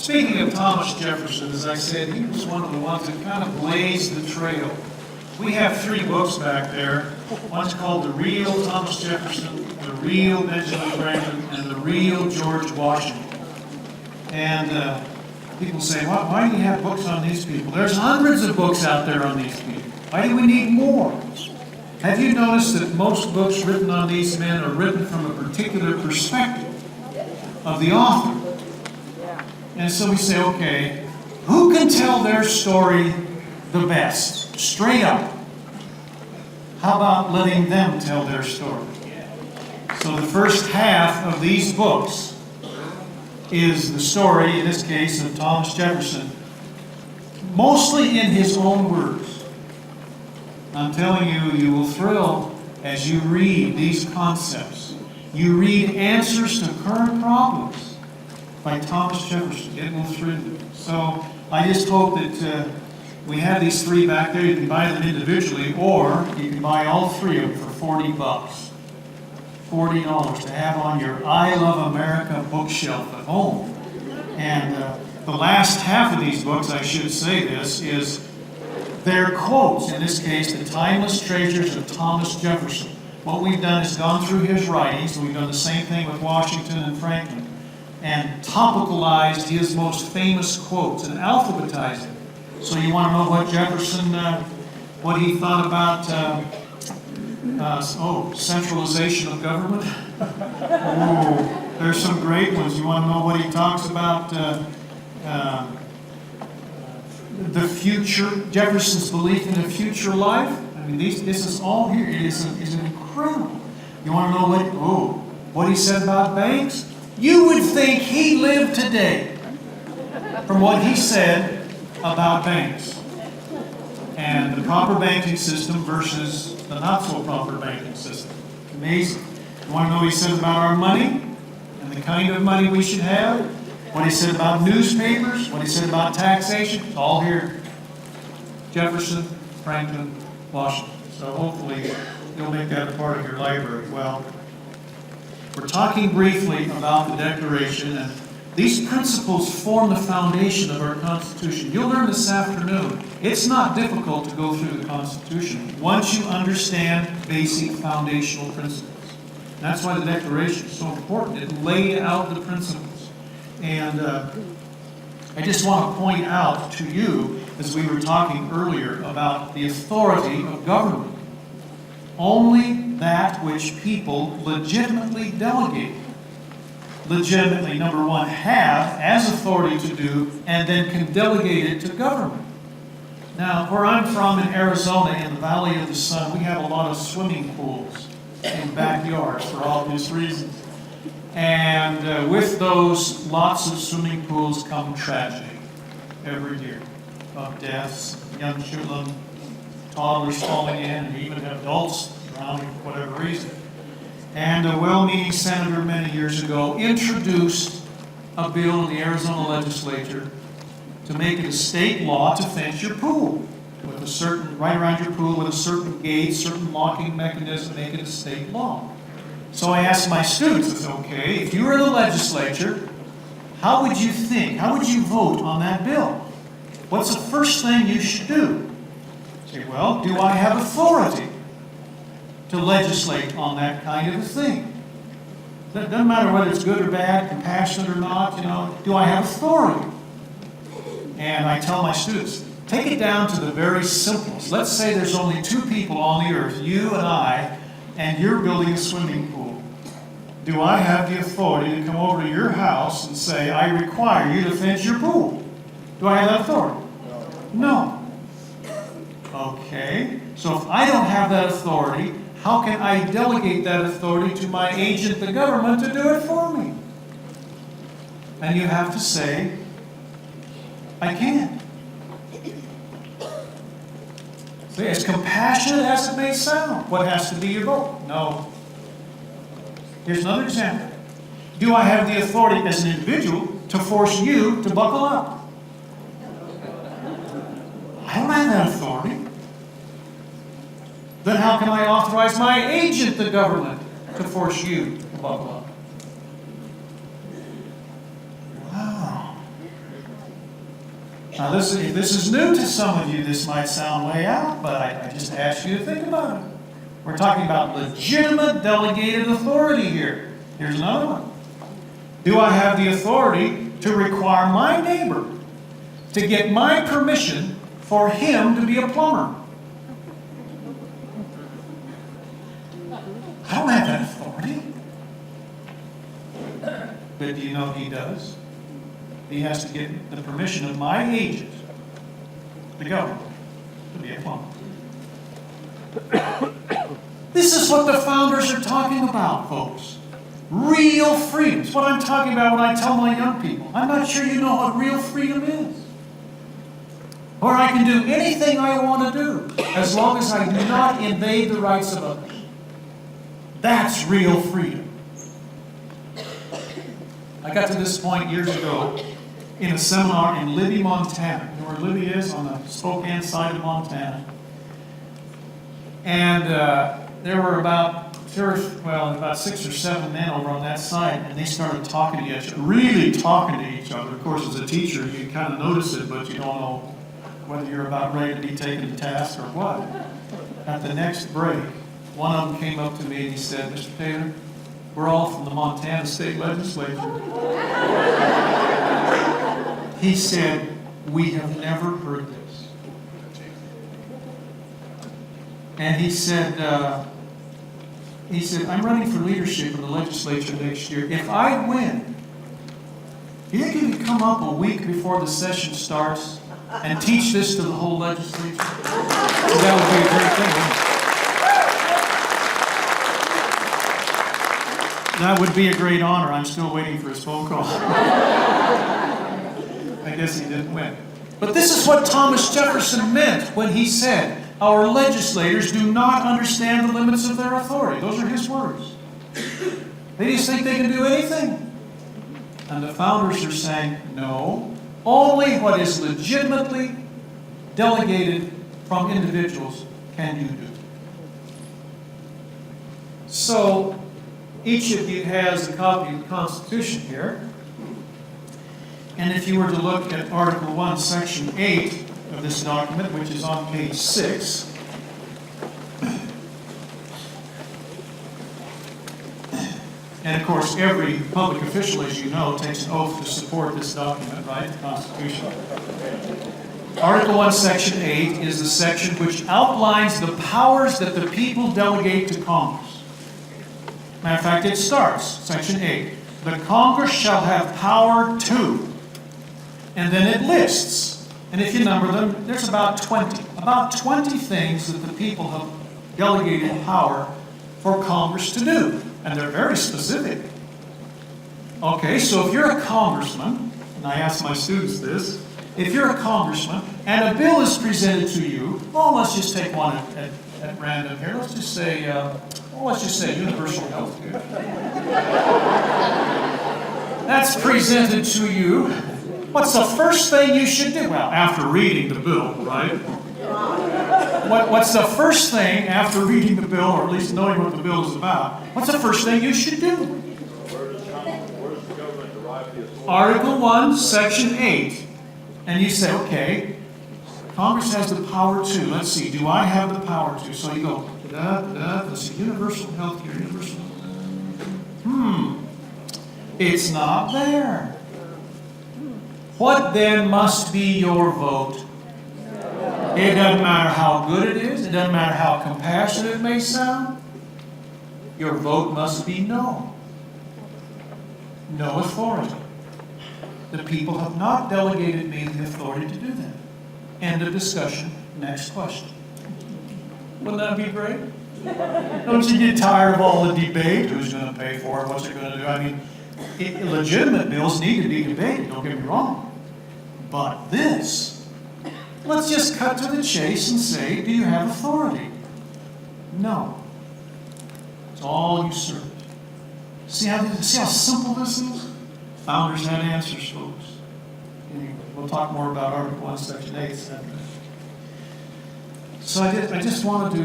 Speaking of Thomas Jefferson, as I said, he was one of the ones that kind of blazed the trail. We have 3 books back there. One's called The Real Thomas Jefferson, The Real Benjamin Franklin, and The Real George Washington. And people say, why do you have books on these people? There's hundreds of books out there on these people. Why do we need more? Have you noticed that most books written on these men are written from a particular perspective of the author? And so we say, okay, who can tell their story the best? Straight up. How about letting them tell their story? So the first half of these books is the story, in this case, of Thomas Jefferson, mostly in his own words. I'm telling you, you will thrill as you read these concepts. You read answers to current problems by Thomas Jefferson. It will thrill you. So I just hope that we have these 3 back there. You can buy them individually, or you can buy all 3 of them for $40. $40 to have on your I Love America bookshelf at home. And the last half of these books, I should say this, is their quotes. In this case, the timeless treasures of Thomas Jefferson. What we've done is gone through his writings. We've done the same thing with Washington and Franklin, and topicalized his most famous quotes and alphabetized them. So you want to know what Jefferson, what he thought about, centralization of government? Oh, there's some great ones. You want to know what he talks about, the future, Jefferson's belief in a future life? I mean, this is all here. It is incredible. You want to know what he said about banks? You would think he lived today from what he said about banks and the proper banking system versus the not so proper banking system. Amazing. You want to know what he said about our money and the kind of money we should have? What he said about newspapers? What he said about taxation? It's all here. Jefferson, Franklin, Washington. So hopefully you'll make that a part of your library. Well, we're talking briefly about the Declaration, and these principles form the foundation of our Constitution. You'll learn this afternoon. It's not difficult to go through the Constitution once you understand basic foundational principles. That's why the Declaration is so important. It laid out the principles. And I just want to point out to you, as we were talking earlier, about the authority of government. Only that which people legitimately delegate. Legitimately, number one, have as authority to do, and then can delegate it to government. Now, where I'm from in Arizona, in the Valley of the Sun, we have a lot of swimming pools in backyards for obvious reasons. And with those lots of swimming pools come tragedy every year of deaths, young children, toddlers falling in, and even adults drowning for whatever reason. And a well-meaning senator many years ago introduced a bill in the Arizona legislature to make it a state law to fence your pool with a certain, right around your pool with a certain gate, certain locking mechanism, make it a state law. So I asked my students, I said, okay, if you were in the legislature, how would you think, how would you vote on that bill? What's the first thing you should do? Say, well, do I have authority to legislate on that kind of a thing? It doesn't matter whether it's good or bad, compassionate or not, do I have authority? And I tell my students, take it down to the very simplest. Let's say there's only 2 people on the earth, you and I, and you're building a swimming pool. Do I have the authority to come over to your house and say, I require you to fence your pool? Do I have that authority? No. Okay, so if I don't have that authority, how can I delegate that authority to my agent, the government, to do it for me? And you have to say, I can't. See, as compassionate as it may sound, what has to be your vote? No. Here's another example. Do I have the authority as an individual to force you to buckle up? I don't have that authority. Then how can I authorize my agent, the government, to force you to buckle up? Wow. Now, if this is new to some of you, this might sound way out, but I just ask you to think about it. We're talking about legitimate delegated authority here. Here's another one. Do I have the authority to require my neighbor to get my permission for him to be a plumber? I don't have that authority. But do you know he does? He has to get the permission of my agent, the government, to be a plumber. This is what the founders are talking about, folks. Real freedom. It's what I'm talking about when I tell my young people. I'm not sure you know what real freedom is. Or I can do anything I want to do as long as I do not invade the rights of others. That's real freedom. I got to this point years ago in a seminar in Libby, Montana. You know where Libby is? On the Spokane side of Montana. And there were about 6 or 7 men over on that side, and they started talking to each other, really talking to each other. Of course, as a teacher, you kind of notice it, but you don't know whether you're about ready to be taken to task or what. At the next break, one of them came up to me and he said, "Mr. Taylor, we're all from the Montana State Legislature." He said, "We have never heard this." And he said, "I'm running for leadership in the legislature next year. If I win, you think you could come up a week before the session starts and teach this to the whole legislature?" That would be a great thing, wouldn't it? That would be a great honor. I'm still waiting for his phone call. I guess he didn't win. But this is what Thomas Jefferson meant when he said, "Our legislators do not understand the limits of their authority." Those are his words. They just think they can do anything. And the founders are saying, no, only what is legitimately delegated from individuals can you do. So, each of you has a copy of the Constitution here. And if you were to look at Article 1, Section 8 of this document, which is on page 6, and of course every public official, as you know, takes an oath to support this document, right, the Constitution. Article 1, Section 8 is the section which outlines the powers that the people delegate to Congress. Matter of fact, it starts, Section 8, "The Congress shall have power to," and then it lists, and if you number them, there's about 20 things that the people have delegated power for Congress to do, and they're very specific. Okay, so if you're a congressman, and I ask my students this, if you're a congressman and a bill is presented to you, let's just take one at random here. Let's just say universal health care. That's presented to you. What's the first thing you should do? Well, after reading the bill, right? What's the first thing after reading the bill, or at least knowing what the bill is about? What's the first thing you should do? Where does the government derive the authority? Article 1, Section 8. And you say, okay, Congress has the power to. Let's see, do I have the power to? So you go, let's see, universal health care, universal. It's not there. What then must be your vote? It doesn't matter how good it is. It doesn't matter how compassionate it may sound. Your vote must be no. No authority. The people have not delegated me the authority to do that. End of discussion. Next question. Wouldn't that be great? Don't you get tired of all the debate? Who's going to pay for it? What's it going to do? I mean, legitimate bills need to be debated, don't get me wrong. But this, let's just cut to the chase and say, do you have authority? No. It's all usurped. See how simple this is? Founders had answers, folks. Anyway, we'll talk more about Article 1, Section 8. So I just wanted to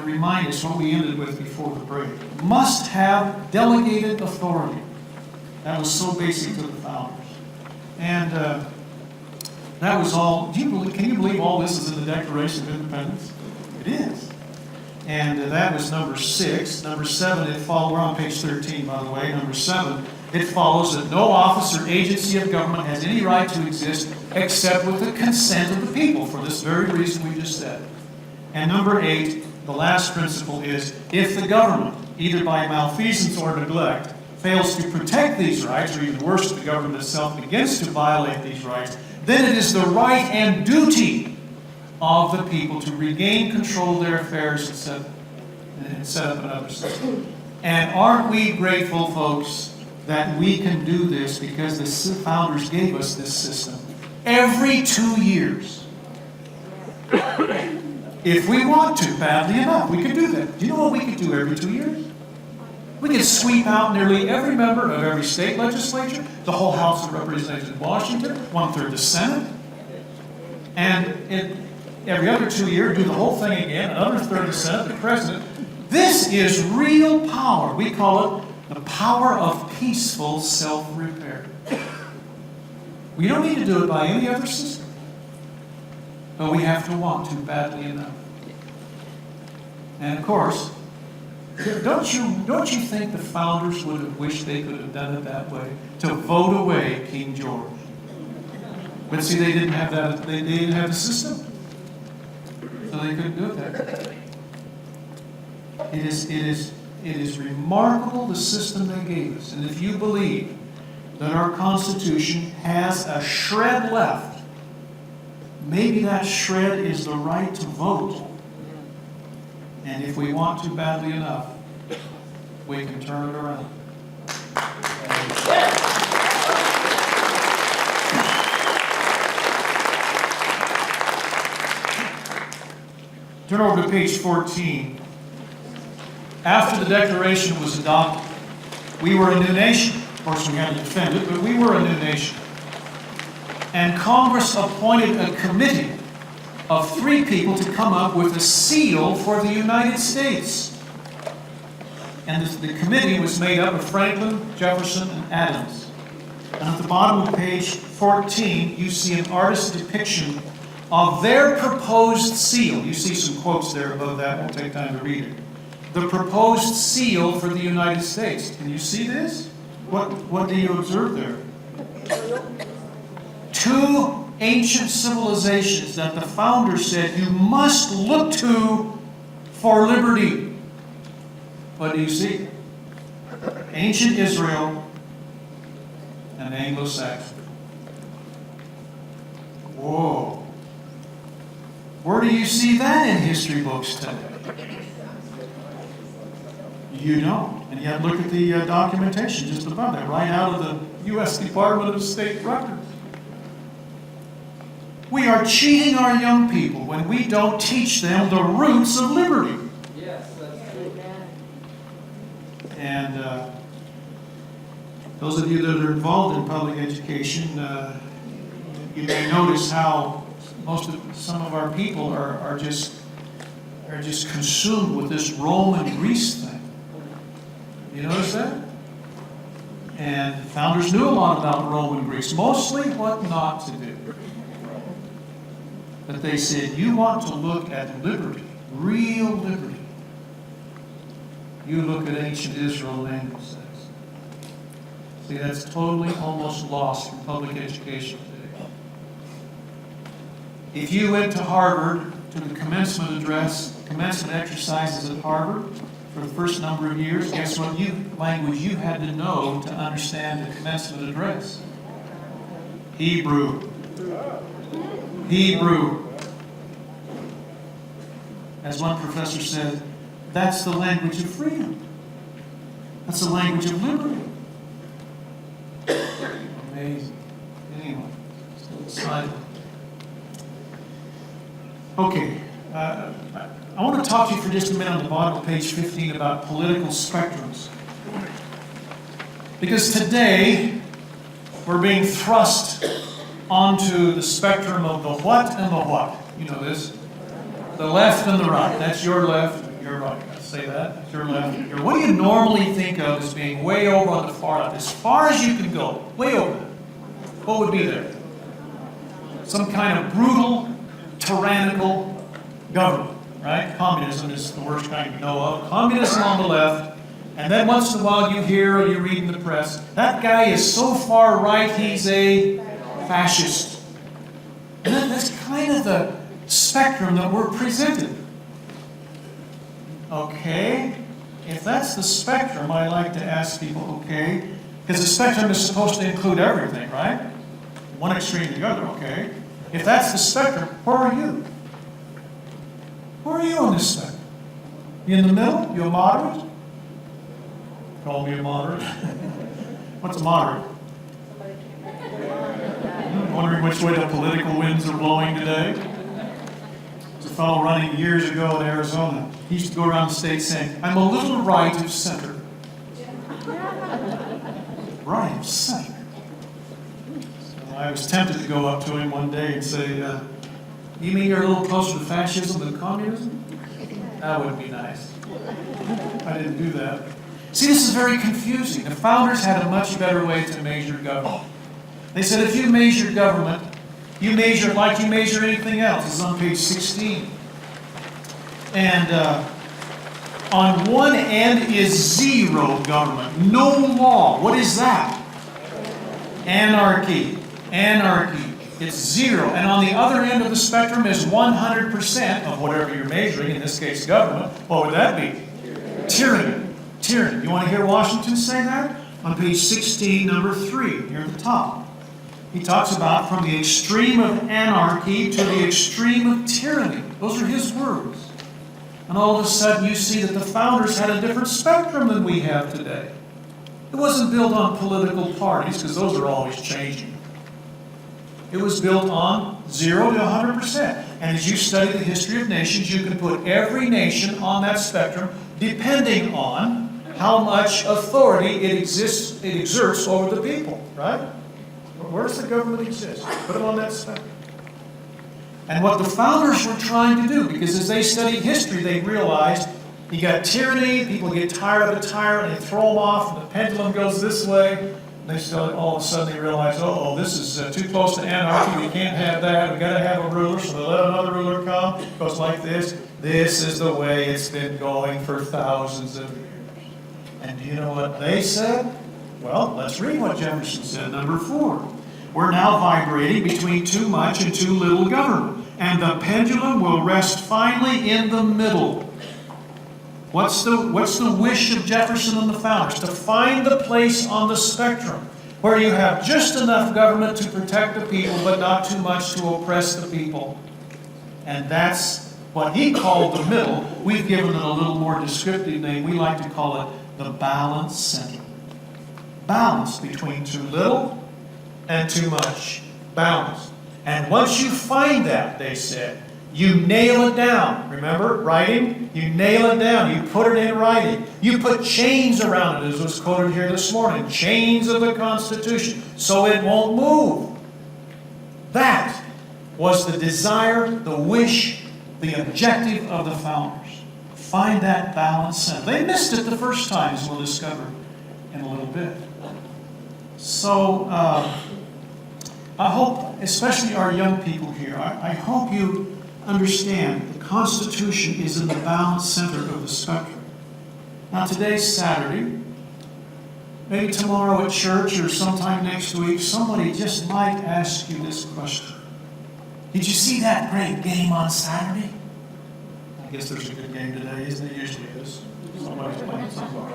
remind us what we ended with before the break. Must have delegated authority. That was so basic to the founders. And That was all, can you believe all this is in the Declaration of Independence? It is. And that was number 6. Number 7, we're on page 13, by the way. Number 7, it follows that no office or agency of government has any right to exist except with the consent of the people, for this very reason we just said. And number 8, the last principle is, if the government, either by malfeasance or neglect, fails to protect these rights, or even worse, the government itself begins to violate these rights, then it is the right and duty of the people to regain control of their affairs and set up another system. And aren't we grateful, folks, that we can do this because the founders gave us this system every 2 years? If we want to, badly enough, we could do that. Do you know what we could do every 2 years? We could sweep out nearly every member of every state legislature, the whole House of Representatives in Washington, 1/3 the Senate, and every other 2 years do the whole thing again, another third of the Senate, the President. This is real power. We call it the power of peaceful self-repair. We don't need to do it by any other system, but we have to want to badly enough. And of course, don't you think the founders would have wished they could have done it that way, to vote away King George? But see, they didn't have that. They didn't have the system, so they couldn't do it that way. It is remarkable, the system they gave us. And if you believe that our Constitution has a shred left, maybe that shred is the right to vote. And if we want to badly enough, we can turn it around. Turn over to page 14. After the Declaration was adopted, we were a new nation. Of course, we had to defend it, but we were a new nation. And Congress appointed a committee of 3 people to come up with a seal for the United States. And the committee was made up of Franklin, Jefferson, and Adams. And at the bottom of page 14, you see an artist's depiction of their proposed seal. You see some quotes there above that. Won't take time to read it. The proposed seal for the United States. Can you see this? What do you observe there? 2 ancient civilizations that the founders said you must look to for liberty. What do you see? Ancient Israel and Anglo-Saxon. Whoa. Where do you see that in history books today? You don't. And yet look at the documentation just above that, right out of the U.S. Department of State records. We are cheating our young people when we don't teach them the roots of liberty. Yes, that's true. And those of you that are involved in public education, you may notice how some of our people are just consumed with this Rome and Greece thing. You notice that? And founders knew a lot about Rome and Greece, mostly what not to do. But they said, you want to look at liberty, real liberty. You look at ancient Israel and Anglo-Saxon. See, that's totally almost lost from public education today. If you went to Harvard to the commencement exercises at Harvard for the first number of years, guess what language you had to know to understand the commencement address? Hebrew. Hebrew. As one professor said, that's the language of freedom. That's the language of liberty. Amazing. Anyway, slide. Okay. I want to talk to you for just a minute on the bottom of page 15 about political spectrums. Because today, we're being thrust onto the spectrum of the what and the what. You know this. The left and the right. That's your left, your right. I say that. That's your left. Your. What do you normally think of as being way over on the far left? As far as you can go, way over. What would be there? some kind of brutal, tyrannical government, right? Communism is the worst kind you know of. Communism on the left, and then once in a while you hear or you read in the press, that guy is so far right, he's a fascist. And that's kind of the spectrum that we're presented. Okay, if that's the spectrum, I like to ask people, okay, because the spectrum is supposed to include everything, right? One extreme to the other, okay. If that's the spectrum, where are you? Where are you on this spectrum? You in the middle? You a moderate? Call me a moderate. What's a moderate? Wondering which way the political winds are blowing today? There's a fellow running years ago in Arizona. He used to go around the state saying, I'm a little right of center. Right of center. So I was tempted to go up to him one day and say, you mean you're a little closer to fascism than communism? That would be nice. I didn't do that. See, this is very confusing. The founders had a much better way to measure government. They said if you measure government, you measure it like you measure anything else. This is on page 16. And on one end is zero government, no law. What is that? Anarchy. Anarchy. It's zero. And on the other end of the spectrum is 100% of whatever you're measuring, in this case government. What would that be? Tyranny. Tyranny. You want to hear Washington say that? On page 16, number 3, near the top. He talks about from the extreme of anarchy to the extreme of tyranny. Those are his words. And all of a sudden you see that the founders had a different spectrum than we have today. It wasn't built on political parties, because those are always changing. It was built on 0 to 100%. And as you study the history of nations, you can put every nation on that spectrum depending on how much authority it exerts over the people, right? Where does the government exist? Put them on that spectrum. And what the founders were trying to do, because as they studied history, they realized you got tyranny, people get tired of the tyrant, and they throw them off, and the pendulum goes this way. They still, all of a sudden they realize, oh, this is too close to anarchy, we can't have that, we've got to have a ruler, so they let another ruler come. It goes like this. This is the way it's been going for thousands of years. And do you know what they said? Well, let's read what Jefferson said, number 4. We're now vibrating between too much and too little government, and the pendulum will rest finally in the middle. What's the wish of Jefferson and the founders? To find the place on the spectrum where you have just enough government to protect the people, but not too much to oppress the people. And that's what he called the middle. We've given it a little more descriptive name. We like to call it the balance center. Balance between too little and too much. Balance. And once you find that, they said, you nail it down. Remember, writing? You nail it down. You put it in writing. You put chains around it, as was quoted here this morning. Chains of the Constitution, so it won't move. That was the desire, the wish, the objective of the founders. Find that balance center. They missed it the first time, as we'll discover in a little bit. So, I hope, especially our young people here, I hope you understand the Constitution is in the balance center of the spectrum. Now today's Saturday. Maybe tomorrow at church or sometime next week, somebody just might ask you this question. Did you see that great game on Saturday? I guess there's a good game today, isn't it? Usually is. Somebody's playing something.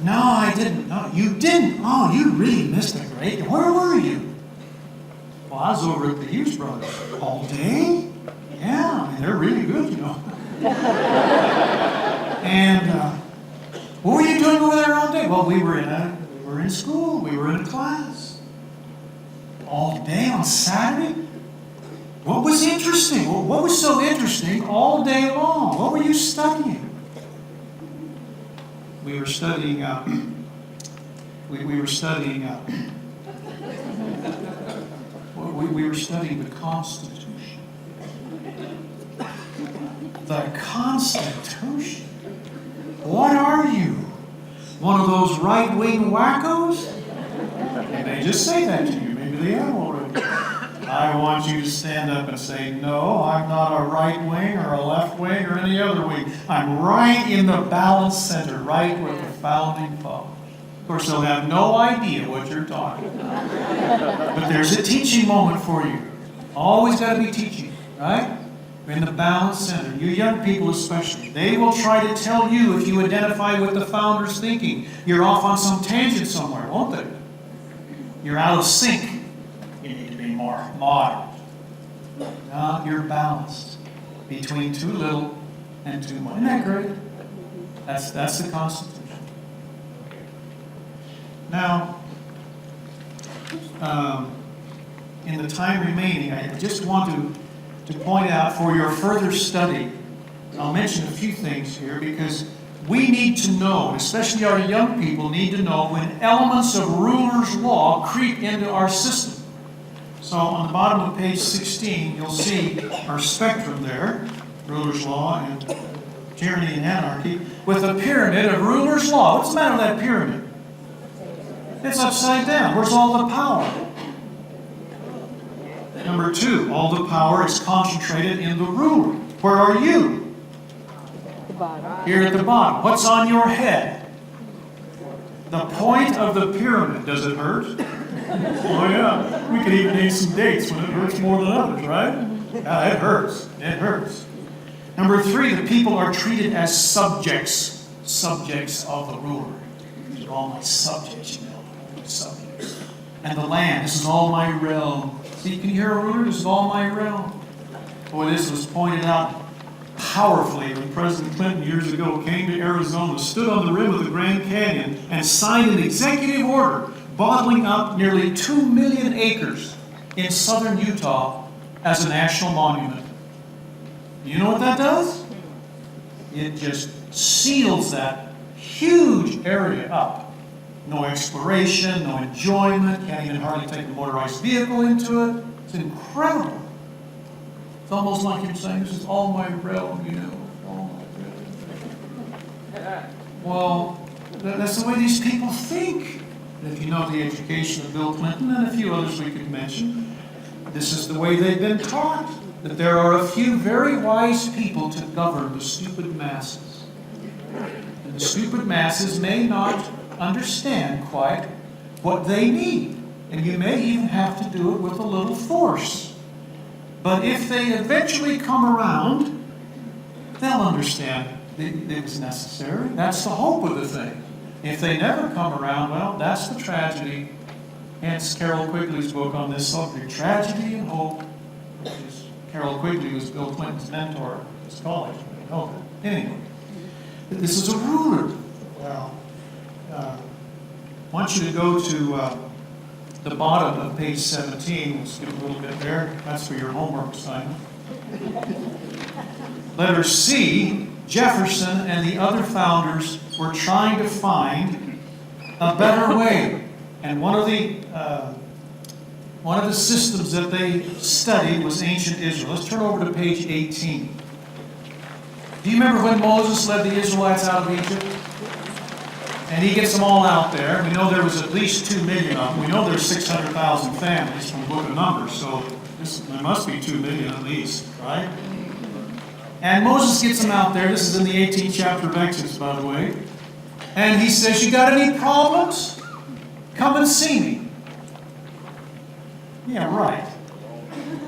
No, I didn't. No, you didn't. Oh, you really missed a great game. Where were you? Well, I was over at the Hughes Brothers. All day? Yeah, I mean, they're really good, you know. And what were you doing over there all day? Well, we were in school. We were in a class. All day on Saturday? What was interesting? What was so interesting all day long? What were you studying? We were studying. We were studying the Constitution. The Constitution? What are you? One of those right-wing wackos? They may just say that to you. Maybe they have already. I want you to stand up and say, no, I'm not a right wing or a left wing or any other wing. I'm right in the balanced center, right with the founding fathers. Of course, they'll have no idea what you're talking about. But there's a teaching moment for you. Always got to be teaching, right? In the balanced center. You young people especially. They will try to tell you if you identify with the founders' thinking. You're off on some tangent somewhere, won't they? You're out of sync. You need to be more modern. No, you're balanced between too little and too much. Isn't that great? That's the Constitution. Now, in the time remaining, I just want to point out for your further study, I'll mention a few things here because we need to know, especially our young people need to know when elements of ruler's law creep into our system. So on the bottom of page 16, you'll see our spectrum there, ruler's law and tyranny and anarchy, with a pyramid of ruler's law. What's the matter with that pyramid? It's upside down. Where's all the power? Number 2, all the power is concentrated in the ruler. Where are you? Here at the bottom. What's on your head? The point of the pyramid. Does it hurt? Oh yeah. We could even name some dates when it hurts more than others, right? Yeah, it hurts. It hurts. Number 3, the people are treated as subjects. Subjects of the ruler. These are all my subjects, you know. Subjects. And the land. This is all my realm. See, you can hear a ruler, this is all my realm. Boy, this was pointed out powerfully when President Clinton years ago came to Arizona, stood on the rim of the Grand Canyon, and signed an executive order bottling up nearly 2 million acres in southern Utah as a national monument. You know what that does? It just seals that huge area up. No exploration, no enjoyment, can't even hardly take a motorized vehicle into it. It's incredible. It's almost like him saying, this is all my realm, you know. All my realm. Well, that's the way these people think. If you know the education of Bill Clinton and a few others we could mention, this is the way they've been taught. That there are a few very wise people to govern the stupid masses. And the stupid masses may not understand quite what they need. And you may even have to do it with a little force. But if they eventually come around, they'll understand it was necessary. That's the hope of the thing. If they never come around, well, that's the tragedy. Hence Carroll Quigley's book on this subject, Tragedy and Hope. Carroll Quigley was Bill Clinton's mentor at his college. Anyway, this is a ruler. Well, I want you to go to the bottom of page 17. We'll skip a little bit there. That's for your homework assignment. Letter C, Jefferson and the other founders were trying to find a better way. And one of the systems that they studied was ancient Israel. Let's turn over to page 18. Do you remember when Moses led the Israelites out of Egypt? And he gets them all out there. We know there was at least 2 million of them. We know there's 600,000 families from the book of Numbers, so there must be 2 million at least, right? And Moses gets them out there. This is in the 18th chapter of Exodus, by the way. And he says, you got any problems? Come and see me. Yeah, right.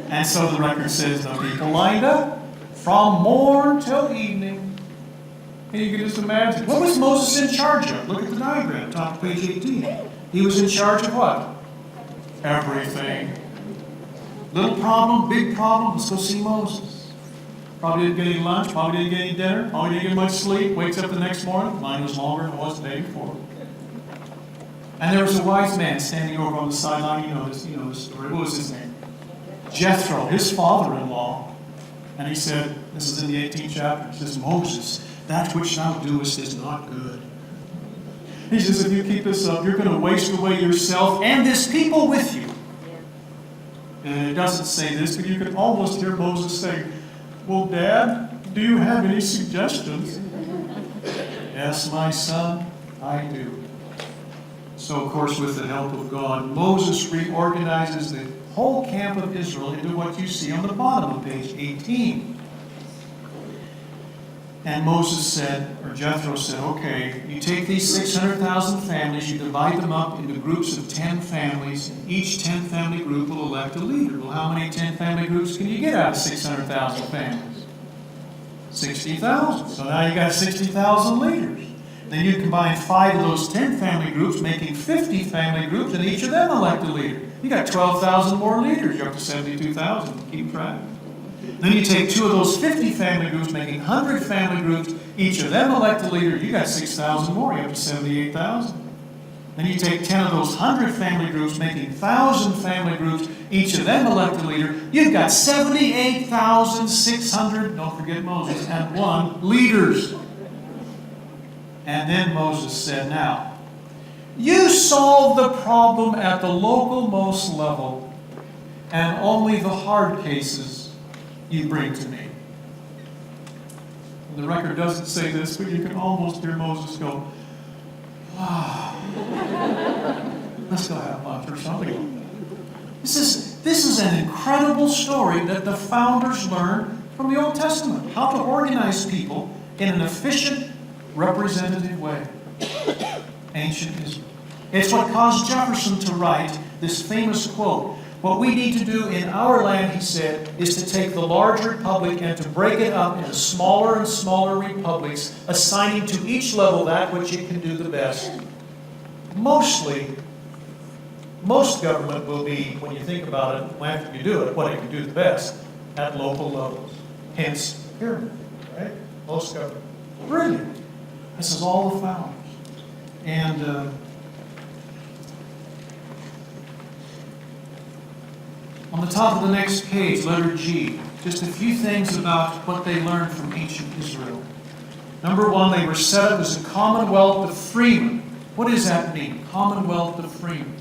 And so the record says the people lined up from morn till evening. And you can just imagine. What was Moses in charge of? Look at the diagram, top of page 18. He was in charge of what? Everything. Little problem, big problem, let's go see Moses. Probably didn't get any lunch, probably didn't get any dinner, probably didn't get much sleep, wakes up the next morning, line was longer than it was the day before. And there was a wise man standing over on the sideline, you know this story. What was his name? Jethro, his father-in-law. And he said, this is in the 18th chapter, he says, Moses, that which thou doest is not good. He says, if you keep this up, you're going to waste away yourself and this people with you. And it doesn't say this, but you can almost hear Moses say, well, Dad, do you have any suggestions? Yes, my son, I do. So, of course, with the help of God, Moses reorganizes the whole camp of Israel into what you see on the bottom of page 18. And Moses said, or Jethro said, okay, you take these 600,000 families, you divide them up into groups of 10 families, and each 10 family group will elect a leader. Well, how many 10 family groups can you get out of 600,000 families? 60,000. So now you got 60,000 leaders. Then you combine 5 of those 10 family groups, making 50 family groups, and each of them elect a leader. You got 12,000 more leaders. You're up to 72,000. Keep track. Then you take 2 of those 50 family groups, making 100 family groups. Each of them elect a leader. You got 6,000 more. You're up to 78,000. Then you take 10 of those 100 family groups, making 1,000 family groups. Each of them elect a leader. You've got 78,600, don't forget Moses, and 1 leaders. And then Moses said, now, you solve the problem at the local most level, and only the hard cases you bring to me. The record doesn't say this, but you can almost hear Moses go, ah, let's go have lunch or something. This is an incredible story that the founders learned from the Old Testament. How to organize people in an efficient, representative way. Ancient Israel. It's what caused Jefferson to write this famous quote. What we need to do in our land, he said, is to take the large republic and to break it up into smaller and smaller republics, assigning to each level that which it can do the best. Most government will be, when you think about it, after you do it, what it can do the best at local levels. Hence, pyramid, right? Most government. Brilliant. This is all the founders. And on the top of the next page, letter G, just a few things about what they learned from ancient Israel. Number 1, they were set up as a commonwealth of freemen. What does that mean? Commonwealth of freemen.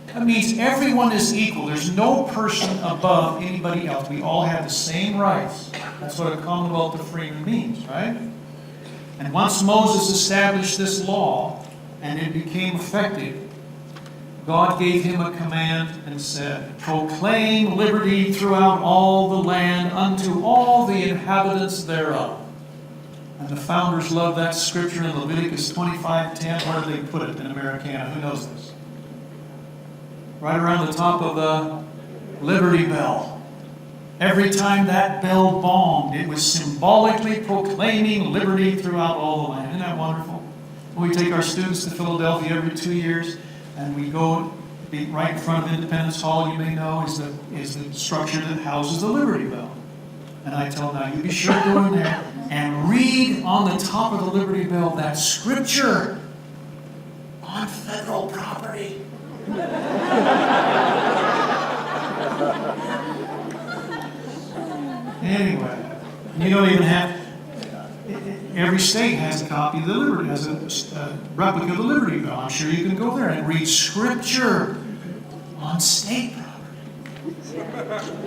That means everyone is equal. There's no person above anybody else. We all have the same rights. That's what a commonwealth of freemen means, right? And once Moses established this law and it became effective, God gave him a command and said, proclaim liberty throughout all the land unto all the inhabitants thereof. And the founders love that scripture in Leviticus 25:10. Where do they put it in Americana? Who knows this? Right around the top of the Liberty Bell. Every time that bell bonged, it was symbolically proclaiming liberty throughout all the land. Isn't that wonderful? When we take our students to Philadelphia every 2 years, and we go right in front of Independence Hall, you may know, is the structure that houses the Liberty Bell. And I tell them, now you be sure to go in there and read on the top of the Liberty Bell that scripture on federal property. Anyway, you don't even have, every state has a copy of the Liberty, has a replica of the Liberty Bell. I'm sure you can go there and read scripture on state property.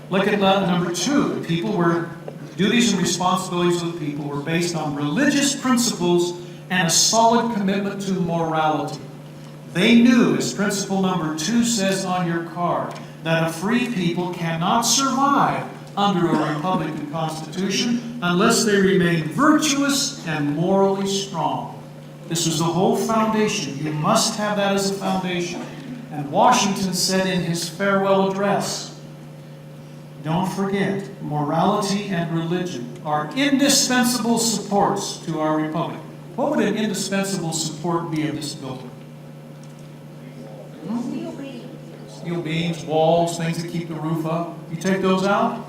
Look at number 2. The people were, duties and responsibilities of the people were based on religious principles and a solid commitment to morality. They knew, as principle number 2 says on your card, that a free people cannot survive under a republican constitution unless they remain virtuous and morally strong. This was the whole foundation. You must have that as a foundation. And Washington said in his farewell address, don't forget, morality and religion are indispensable supports to our republic. What would an indispensable support be of this building? Steel beams, walls, things that keep the roof up. You take those out,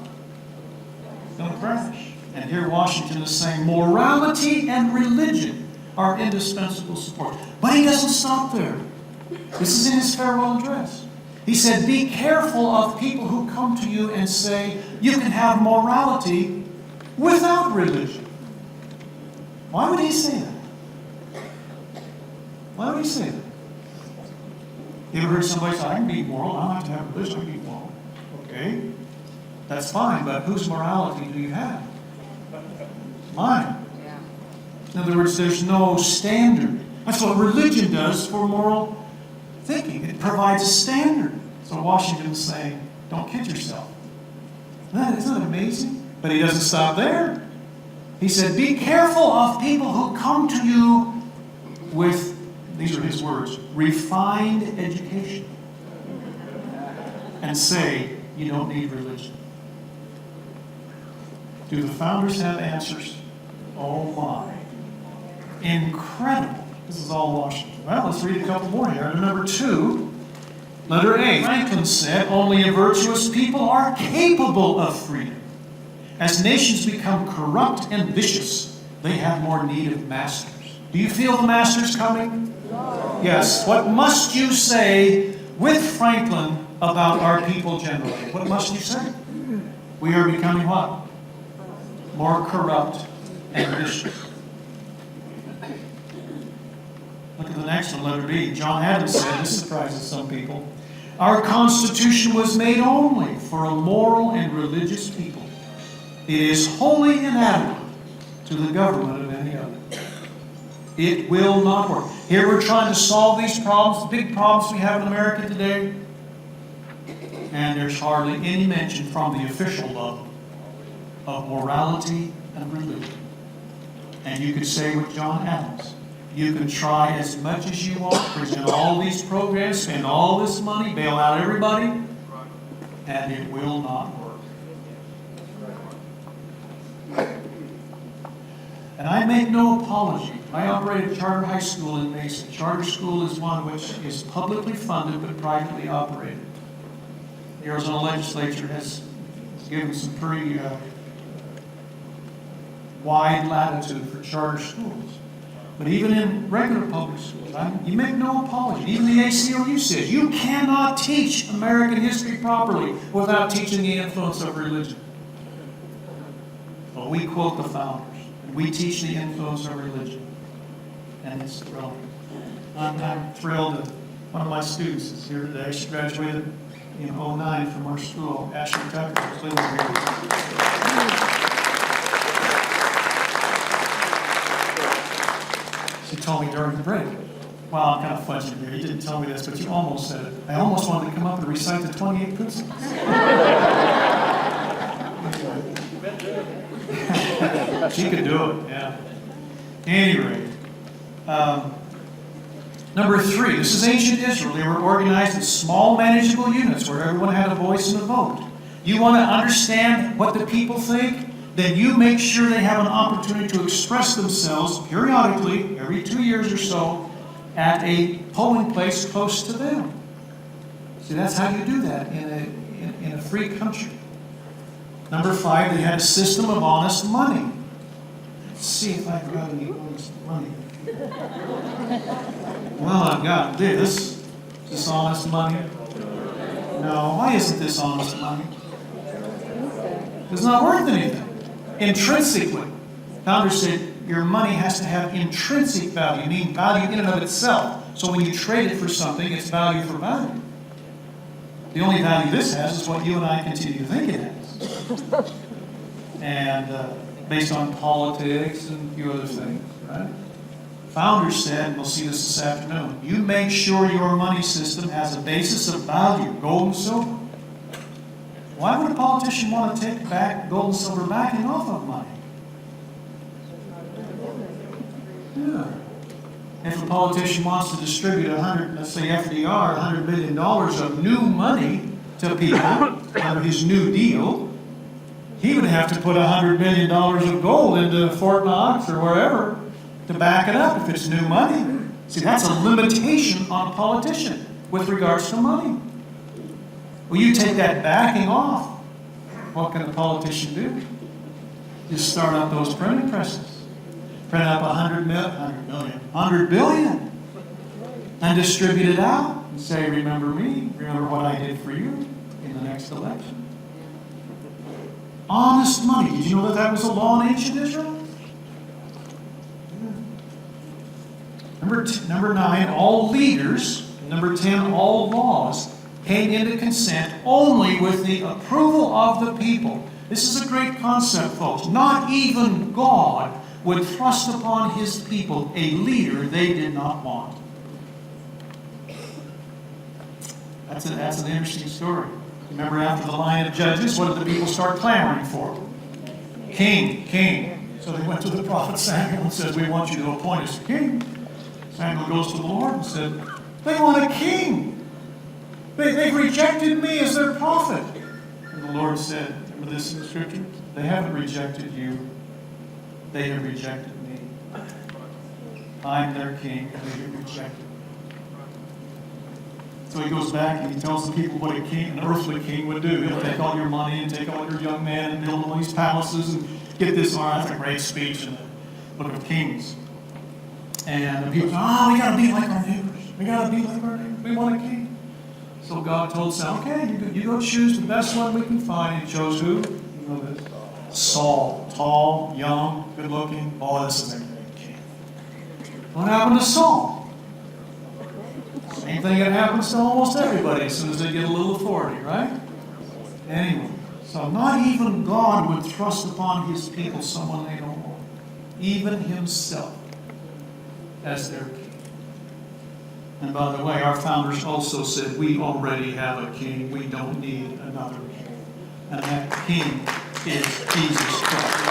don't crash. And here Washington is saying morality and religion are indispensable support. But he doesn't stop there. This is in his farewell address. He said, be careful of people who come to you and say, you can have morality without religion. Why would he say that? Why would he say that? You ever heard somebody say, I can be moral, I don't have to have religion, I can be moral. Okay, that's fine, but whose morality do you have? Mine. In other words, there's no standard. That's what religion does for moral thinking. It provides a standard. So Washington was saying, don't kid yourself. Isn't that amazing? But he doesn't stop there. He said, be careful of people who come to you with, these are his words, refined education, and say you don't need religion. Do the founders have answers? Oh my. Incredible. This is all Washington. Well, let's read a couple more here. Number 2, letter A. Franklin said, only a virtuous people are capable of freedom. As nations become corrupt and vicious, they have more need of masters. Do you feel the masters coming? Yes. What must you say with Franklin about our people generally? What must you say? We are becoming what? More corrupt and vicious. Look at the next one, letter B. John Adams said, this surprises some people, our Constitution was made only for a moral and religious people. It is wholly inadequate to the government of any other. It will not work. Here we're trying to solve these problems, the big problems we have in America today, and there's hardly any mention from the official level of morality and religion. And you could say with John Adams, you can try as much as you want, present all these programs, spend all this money, bail out everybody, and it will not work. And I make no apology. I operate a charter high school in Mesa. Charter school is one which is publicly funded but privately operated. The Arizona legislature has given some pretty wide latitude for charter schools. But even in regular public schools, you make no apology. Even the ACLU says you cannot teach American history properly without teaching the influence of religion. Well, we quote the founders. We teach the influence of religion. And it's thrilling. I'm thrilled that one of my students is here today. She graduated in 2009 from our school, Ashley Tucker. Who's living here. She told me during the break, well, I'm kind of fudging here. You didn't tell me this, but you almost said it. I almost wanted to come up and recite the 28 principles. She could do it, yeah. Anyway, number 3, this is ancient Israel. They were organized in small manageable units where everyone had a voice and a vote. You want to understand what the people think? Then you make sure they have an opportunity to express themselves periodically, every 2 years or so, at a polling place close to them. See, that's how you do that in a free country. Number 5, they had a system of honest money. Let's see if I've got any honest money. Well, I've got this. Is this honest money? No, why isn't this honest money? It's not worth anything. Intrinsically. Founders said your money has to have intrinsic value, meaning value in and of itself. So when you trade it for something, it's value for value. The only value this has is what you and I continue to think it has. And based on politics and a few other things, right? Founders said, we'll see this afternoon, you make sure your money system has a basis of value, gold and silver. Why would a politician want to take back gold and silver backing off of money? Yeah. If a politician wants to distribute let's say FDR, $100 billion of new money to people under his New Deal, he would have to put $100 million of gold into Fort Knox or wherever to back it up if it's new money. See, that's a limitation on a politician with regards to money. Well, you take that backing off, what can a politician do? Just start up those printing presses. Print up 100 billion, and distribute it out and say, remember me, remember what I did for you in the next election. Honest money. Did you know that was a law in ancient Israel? Number 9, all leaders. Number 10, all laws came into consent only with the approval of the people. This is a great concept, folks. Not even God would thrust upon his people a leader they did not want. That's an interesting story. Remember, after the line of judges, what did the people start clamoring for? King, king. So they went to the prophet Samuel and said, we want you to appoint us a king. Samuel goes to the Lord and said, they want a king. They've rejected me as their prophet. And the Lord said, remember this in the scripture? They haven't rejected you. They have rejected me. I'm their king, and they have rejected me. So he goes back and he tells the people what an earthly king would do. He'll take all your money and take all your young men and build all these palaces and get this. Oh, that's a great speech in the Book of Kings. And the people say, we got to be like our neighbors. We got to be like our neighbors. We want a king. So God told Saul, okay, you go choose the best one we can find. He chose who? You know this. Saul. Tall, young, good looking. Oh, this is a great king. What happened to Saul? Same thing that happens to almost everybody as soon as they get a little authority, right? Anyway, so not even God would thrust upon his people someone they don't want. Even himself as their king. And by the way, our founders also said, we already have a king. We don't need another king. And that king is Jesus Christ.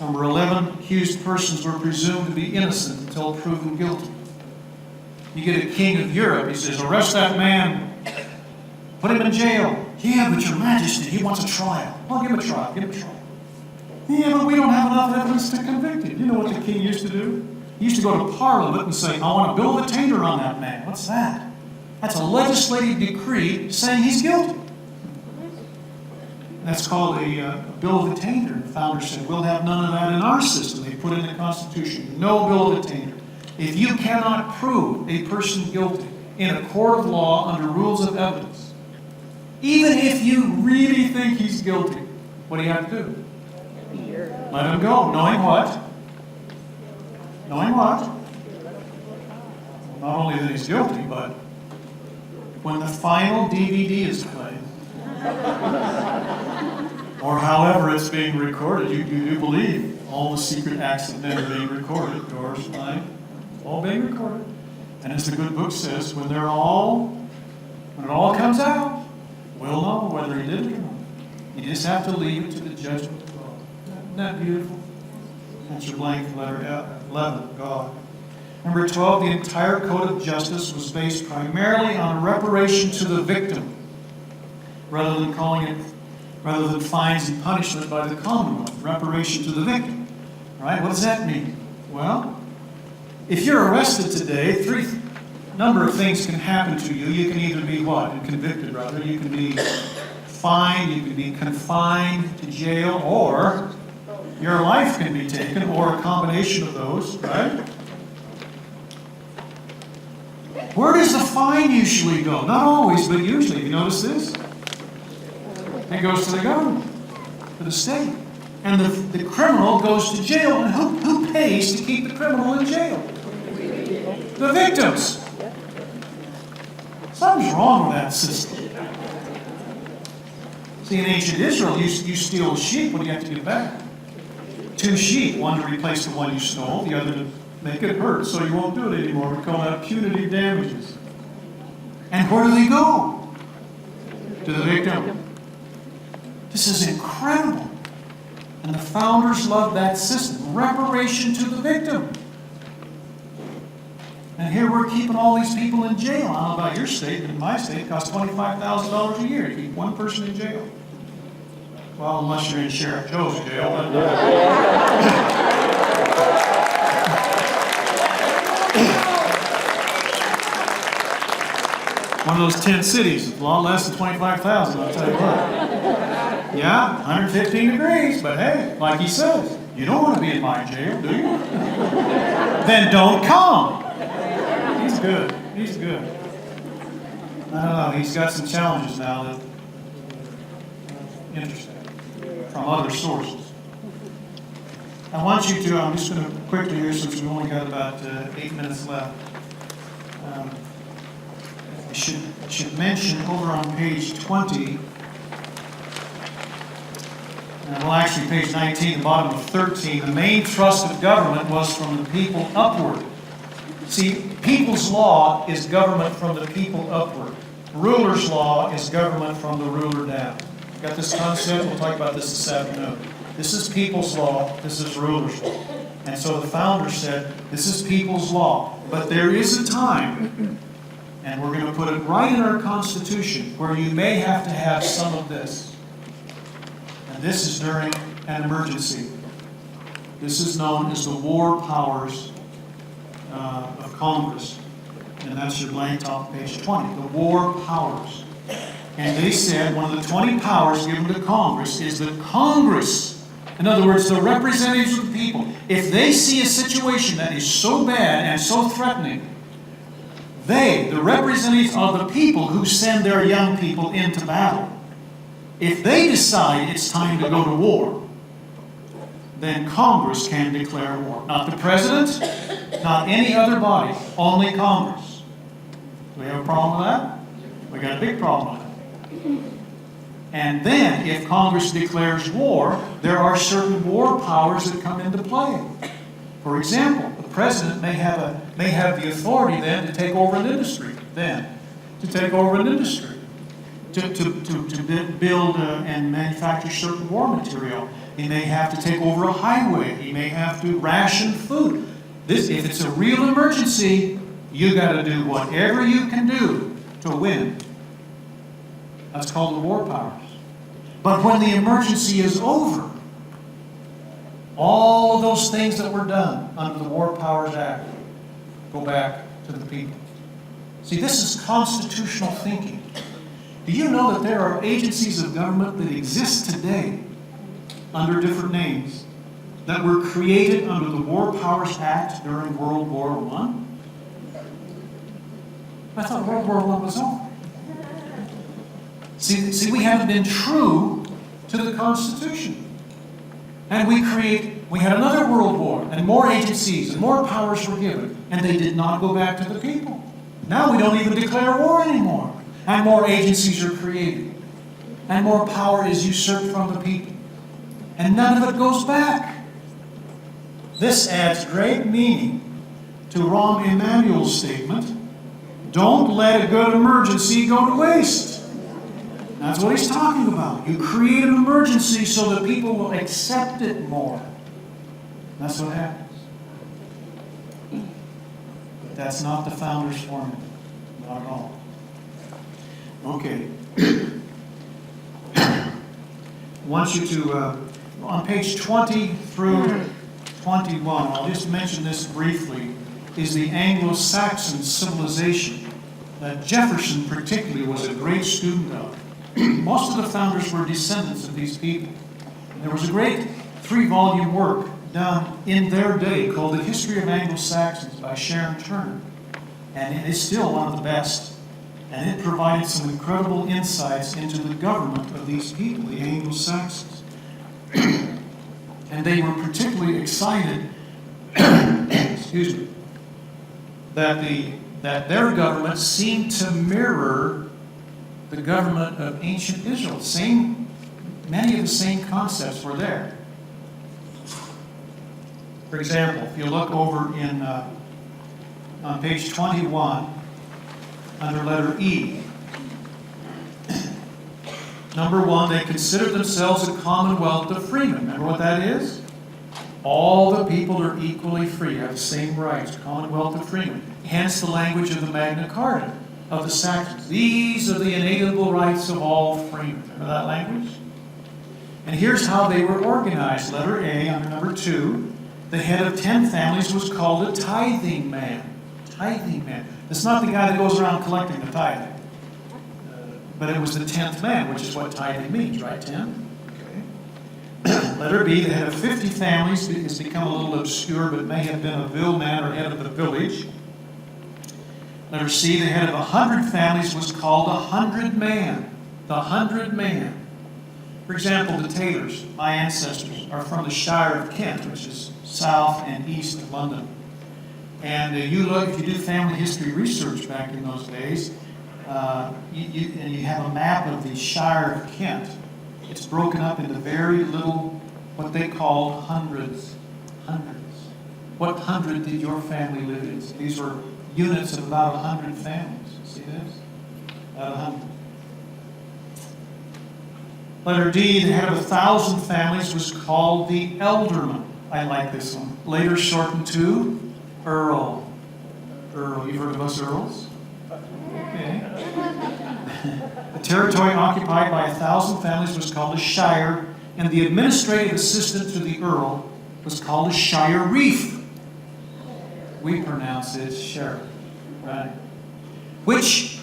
Number 11, accused persons were presumed to be innocent until proven guilty. You get a king of Europe, he says, arrest that man, put him in jail. Yeah, but your majesty, he wants a trial. Well, give him a trial, give him a trial. Yeah, but we don't have enough evidence to convict him. You know what the king used to do? He used to go to Parliament and say, I want a bill of attainder on that man. What's that? That's a legislative decree saying he's guilty. That's called a bill of attainder. The founders said, we'll have none of that in our system. They put in the Constitution, no bill of attainder. If you cannot prove a person guilty in a court of law under rules of evidence, even if you really think he's guilty, what do you have to do? Let him go. Knowing what? Knowing what? Not only that he's guilty, but when the final DVD is played, or however it's being recorded, you do believe all the secret acts of men are being recorded, yours, mine, all being recorded. And as the good book says, when it all comes out, we'll know whether he did it or not. You just have to leave it to the judgment of God. Isn't that beautiful? That's your blank letter 11, God. Number 12, the entire code of justice was based primarily on reparation to the victim, rather than fines and punishment by the Commonwealth. Reparation to the victim. All right, what does that mean? Well, if you're arrested today, number of things can happen to you. You can either be what? Convicted, rather. You can be fined, you can be confined to jail, or your life can be taken, or a combination of those, right? Where does the fine usually go? Not always, but usually. You notice this? It goes to the government, to the state. And the criminal goes to jail. And who pays to keep the criminal in jail? The victims. Something's wrong with that system. See, in ancient Israel, you steal a sheep, what do you have to give back? 2 sheep, one to replace the one you stole, the other to make it hurt so you won't do it anymore. We call that punitive damages. And where do they go? To the victim. This is incredible. And the founders loved that system. Reparation to the victim. And here we're keeping all these people in jail. I don't know about your state, but in my state, it costs $25,000 a year to keep one person in jail. Well, unless you're in Sheriff Joe's jail. One of those 10 cities, a lot less than 25,000, I'll tell you what. Yeah, 115 degrees, but hey, like he says, you don't want to be in my jail, do you? Then don't come. He's good. He's good. I don't know. He's got some challenges now that interesting from other sources. I want you to, I'm just going to quickly here since we've only got about 8 minutes left. should mention over on page 20, well, actually, page 19, the bottom of 13, the main thrust of government was from the people upward. See, people's law is government from the people upward. Ruler's law is government from the ruler down. Got this concept? We'll talk about this this afternoon. This is people's law. This is ruler's law. And so the founder said, this is people's law. But there is a time, and we're going to put it right in our Constitution, where you may have to have some of this. And this is during an emergency. This is known as the war powers of Congress. And that's your blank top of page 20, the war powers. And they said one of the 20 powers given to Congress is that Congress, in other words, the representatives of the people, if they see a situation that is so bad and so threatening, they, the representatives of the people who send their young people into battle, if they decide it's time to go to war, then Congress can declare war. Not the president, not any other body, only Congress. Do we have a problem with that? We got a big problem with it. And then, if Congress declares war, there are certain war powers that come into play. For example, the president may have the authority then to take over an industry. To build and manufacture certain war material. He may have to take over a highway. He may have to ration food. If it's a real emergency, you got to do whatever you can do to win. That's called the war powers. But when the emergency is over, all of those things that were done under the War Powers Act go back to the people. See, this is constitutional thinking. Do you know that there are agencies of government that exist today under different names that were created under the War Powers Act during World War I? I thought World War I was over. See, we haven't been true to the Constitution. And we had another world war, and more agencies and more powers were given, and they did not go back to the people. Now we don't even declare war anymore. And more agencies are created. And more power is usurped from the people. And none of it goes back. This adds great meaning to Rahm Emanuel's statement, don't let a good emergency go to waste. That's what he's talking about. You create an emergency so that people will accept it more. That's what happens. But that's not the founder's formula. Not at all. Okay. I want you to, on page 20 through 21, I'll just mention this briefly, is the Anglo-Saxon civilization that Jefferson particularly was a great student of. Most of the founders were descendants of these people. And there was a great 3-volume work done in their day called The History of Anglo-Saxons by Sharon Turner. And it is still one of the best. And it provided some incredible insights into the government of these people, the Anglo-Saxons. And they were particularly excited, excuse me, that their government seemed to mirror the government of ancient Israel. Many of the same concepts were there. For example, if you look over on page 21, under letter E, number 1, they considered themselves a commonwealth of freemen. Remember what that is? All the people are equally free, have the same rights, commonwealth of freemen. Hence the language of the Magna Carta of the Saxons. These are the inalienable rights of all freemen. Remember that language? And here's how they were organized. Letter A, under number 2, the head of 10 families was called a tithing man. Tithing man. It's not the guy that goes around collecting the tithe. But it was the 10th man, which is what tithing means, right, 10? Okay. Letter B, the head of 50 families has become a little obscure, but may have been a vill man or head of the village. Letter C, the head of 100 families was called a 100 man. The 100 man. For example, the Taylors, my ancestors, are from the Shire of Kent, which is south and east of London. And if you do family history research back in those days, and you have a map of the Shire of Kent. It's broken up into very little, what they call hundreds. Hundreds. What hundred did your family live in? These were units of about 100 families. See this? About 100. Letter D, the head of 1,000 families was called the Elderman. I like this one. Later shortened to Earl. Earl, you've heard of us Earls? Okay. The territory occupied by 1,000 families was called a shire, and the administrative assistant to the Earl was called a shire reef. We pronounce it sheriff, right? Which,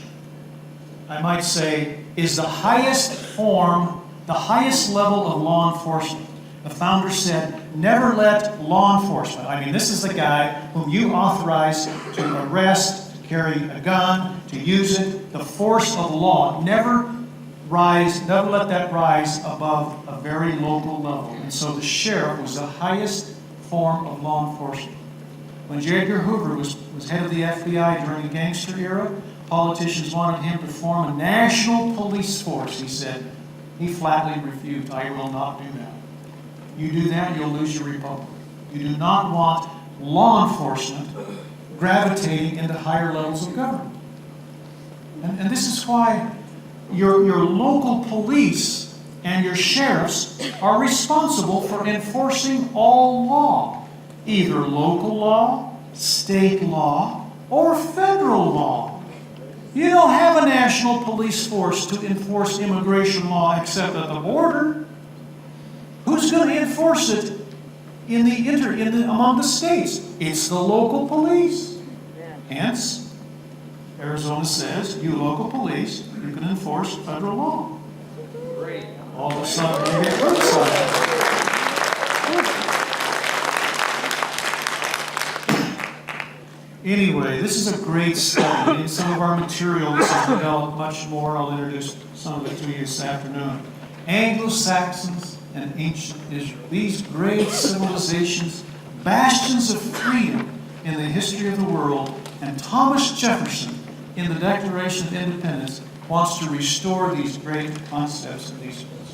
I might say, is the highest form, the highest level of law enforcement. The founder said, never let law enforcement, I mean, this is the guy whom you authorize to arrest, to carry a gun, to use it, the force of law, never let that rise above a very local level. And so the sheriff was the highest form of law enforcement. When J. Edgar Hoover was head of the FBI during the gangster era, politicians wanted him to form a national police force. He said, he flatly refused, I will not do that. You do that, you'll lose your republic. You do not want law enforcement gravitating into higher levels of government. And this is why your local police and your sheriffs are responsible for enforcing all law, either local law, state law, or federal law. You don't have a national police force to enforce immigration law except at the border. Who's going to enforce it among the states? It's the local police. Hence, Arizona says, you local police, you can enforce federal law. Great. All of a sudden, you get criticized. Anyway, this is a great study. In some of our material, this is developed much more. I'll introduce some of it to you this afternoon. Anglo-Saxons and ancient Israel. These great civilizations, bastions of freedom in the history of the world, and Thomas Jefferson, in the Declaration of Independence, wants to restore these great concepts and these principles.